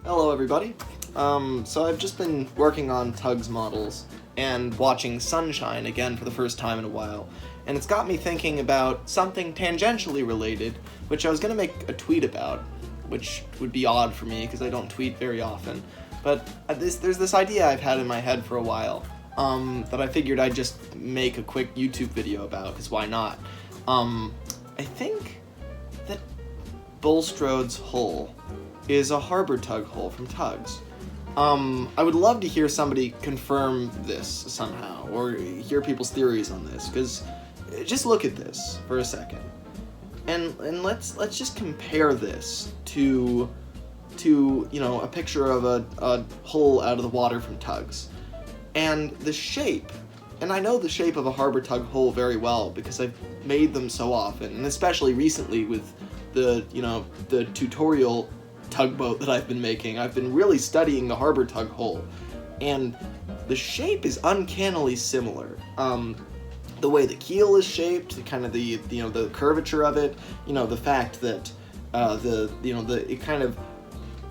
Hello everybody. So I've just been working on Tug's models and watching Sunshine again for the first time in a while, and it's got me thinking about something tangentially related, which I was going to make a tweet about, which would be odd for me because I don't tweet very often, but there's this idea I've had in my head for a while that I figured I'd just make a quick YouTube video about, because why not? I think that Bulstrode's hull is a harbor tug hull from Tugs. I would love to hear somebody confirm this somehow, or hear people's theories on this, because just look at this for a second, and let's just compare this to a picture of a hull out of the water from Tugs, and the shape. And I know the shape of a harbor tug hull very well because I've made them so often, and especially recently with the tutorial tugboat that I've been making. I've been really studying the harbor tug hull, and the shape is uncannily similar. The way the keel is shaped, the kind of the curvature of it, the fact that it kind of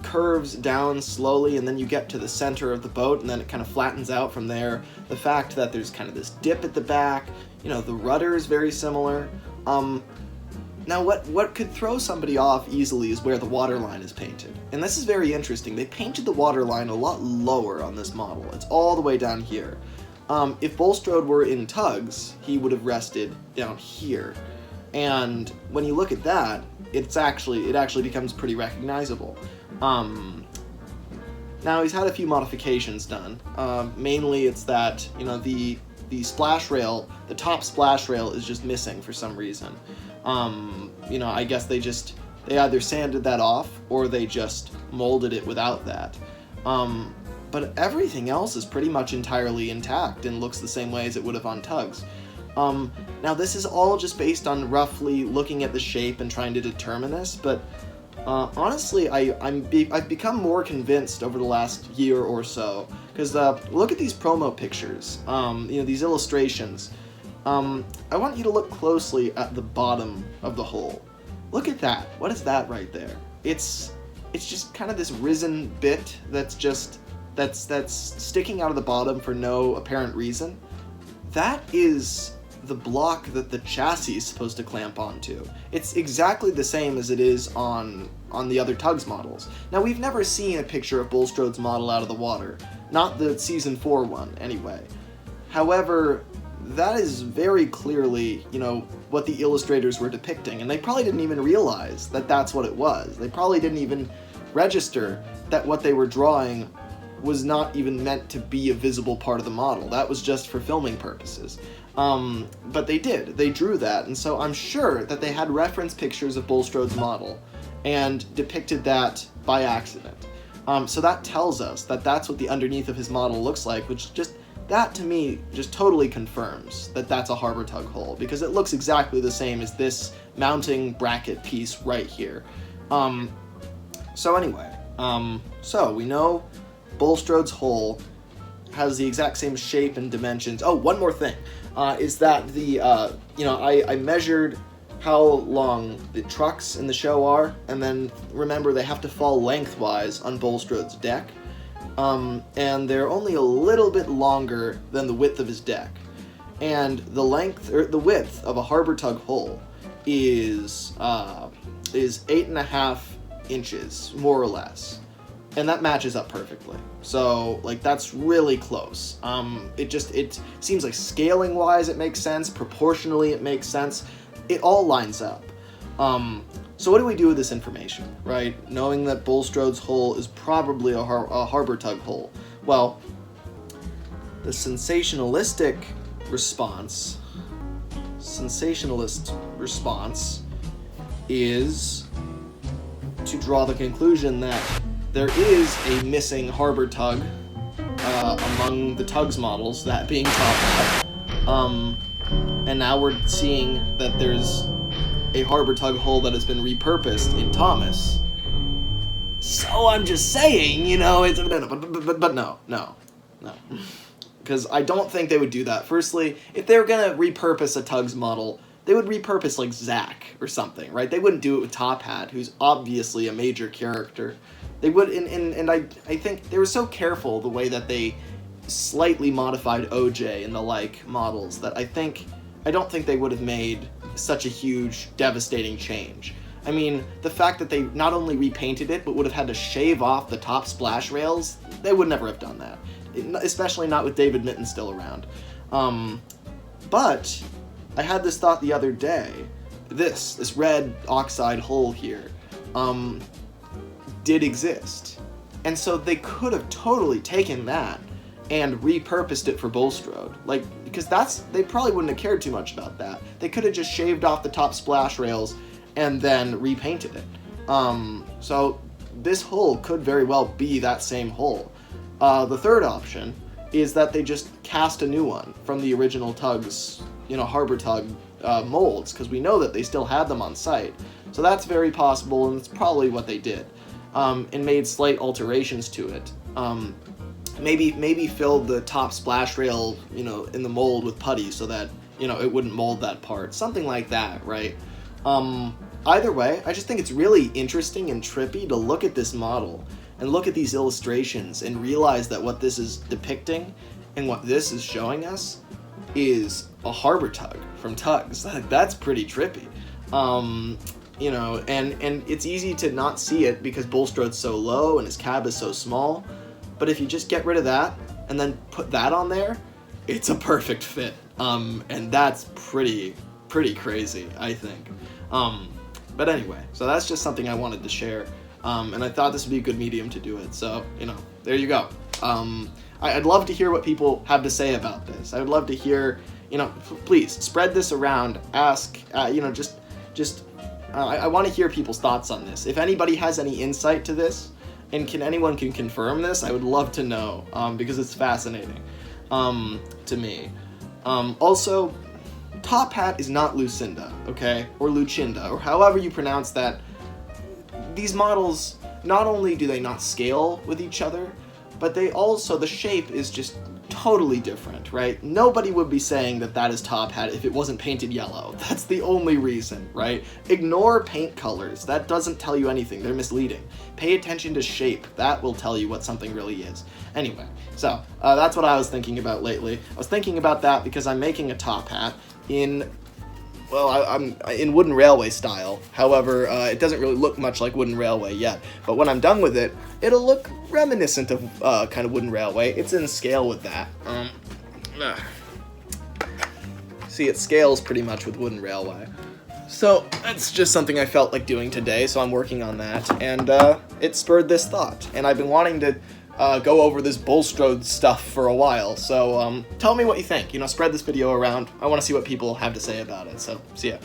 curves down slowly and then you get to the center of the boat and then it kind of flattens out from there. The fact that there's kind of this dip at the back, the rudder is very similar. Now what could throw somebody off easily is where the waterline is painted. And this is very interesting. They painted the waterline a lot lower on this model. It's all the way down here. If Bulstrode were in Tugs, he would have rested down here. And when you look at that, it actually becomes pretty recognizable. Now he's had a few modifications done. Mainly it's that, the splash rail, the top splash rail is just missing for some reason. I guess they either sanded that off or they just molded it without that. But everything else is pretty much entirely intact and looks the same way as it would have on Tugs. Now this is all just based on roughly looking at the shape and trying to determine this, but honestly, I've become more convinced over the last year or so, because look at these promo pictures, these illustrations. I want you to look closely at the bottom of the hull. Look at that. What is that right there? It's just kind of this risen bit that's sticking out of the bottom for no apparent reason. That is the block that the chassis is supposed to clamp onto. It's exactly the same as it is on the other Tugs models. Now, we've never seen a picture of Bulstrode's model out of the water. Not the Season 4 one, anyway. However, that is very clearly, what the illustrators were depicting, and they probably didn't even realize that that's what it was. They probably didn't even register that what they were drawing was not even meant to be a visible part of the model. That was just for filming purposes. But they did. They drew that, and so I'm sure that they had reference pictures of Bulstrode's model and depicted that by accident. So that tells us that that's what the underneath of his model looks like, which that to me just totally confirms that that's a harbor tug hull, because it looks exactly the same as this mounting bracket piece right here. So anyway, so we know Bulstrode's hull has the exact same shape and dimensions. Oh, one more thing, is that I measured how long the trucks in the show are, and then remember they have to fall lengthwise on Bulstrode's deck, and they're only a little bit longer than the width of his deck. And the width of a harbor tug hull is 8.5 inches, more or less. And that matches up perfectly. So, that's really close. It seems like scaling-wise it makes sense, proportionally it makes sense. It all lines up. So what do we do with this information, right? Knowing that Bulstrode's hull is probably a harbor tug hull. Well, the sensationalist response is to draw the conclusion that there is a missing harbor tug among the Tugs models, that being Top Hat. And now we're seeing that there's a harbor tug hull that has been repurposed in Thomas. So I'm just saying, but no. Because I don't think they would do that. Firstly, if they were going to repurpose a Tugs model, they would repurpose like Zack or something, right? They wouldn't do it with Top Hat, who's obviously a major character. They would, and I think they were so careful the way that they slightly modified OJ and the like models that I don't think they would have made such a huge, devastating change. I mean, the fact that they not only repainted it, but would have had to shave off the top splash rails, they would never have done that. Especially not with David Mitten still around. But I had this thought the other day. This red oxide hull here did exist. And so they could have totally taken that and repurposed it for Bulstrode. Like, because they probably wouldn't have cared too much about that. They could have just shaved off the top splash rails and then repainted it. So this hull could very well be that same hull. The third option is that they just cast a new one from the original Tugs, Harbor Tug molds, because we know that they still had them on site. So that's very possible, and it's probably what they did, and made slight alterations to it. Maybe filled the top splash rail, in the mold with putty so that, it wouldn't mold that part. Something like that, right? Either way, I just think it's really interesting and trippy to look at this model and look at these illustrations and realize that what this is depicting and what this is showing us is a harbor tug from Tugs. That's pretty trippy. And it's easy to not see it because Bulstrode's so low and his cab is so small. But if you just get rid of that and then put that on there, it's a perfect fit. And that's pretty crazy, I think. But anyway, so that's just something I wanted to share. And I thought this would be a good medium to do it. So, there you go. I'd love to hear what people have to say about this. I would love to hear, please spread this around. Ask, I want to hear people's thoughts on this. If anybody has any insight to this, and anyone can confirm this, I would love to know, because it's fascinating to me. Also, Top Hat is not Lucinda, okay? Or Lucinda, or however you pronounce that. These models, not only do they not scale with each other, but the shape is just totally different, right? Nobody would be saying that is Top Hat if it wasn't painted yellow. That's the only reason, right? Ignore paint colors. That doesn't tell you anything. They're misleading. Pay attention to shape. That will tell you what something really is. Anyway, so that's what I was thinking about lately. I was thinking about that because I'm making a Top Hat in I'm in wooden railway style. However, it doesn't really look much like wooden railway yet. But when I'm done with it, it'll look reminiscent of kind of wooden railway. It's in scale with that. See, it scales pretty much with wooden railway. So that's just something I felt like doing today, so I'm working on that. And it spurred this thought. And I've been wanting to go over this Bulstrode stuff for a while. So tell me what you think. Spread this video around. I want to see what people have to say about it. So see ya.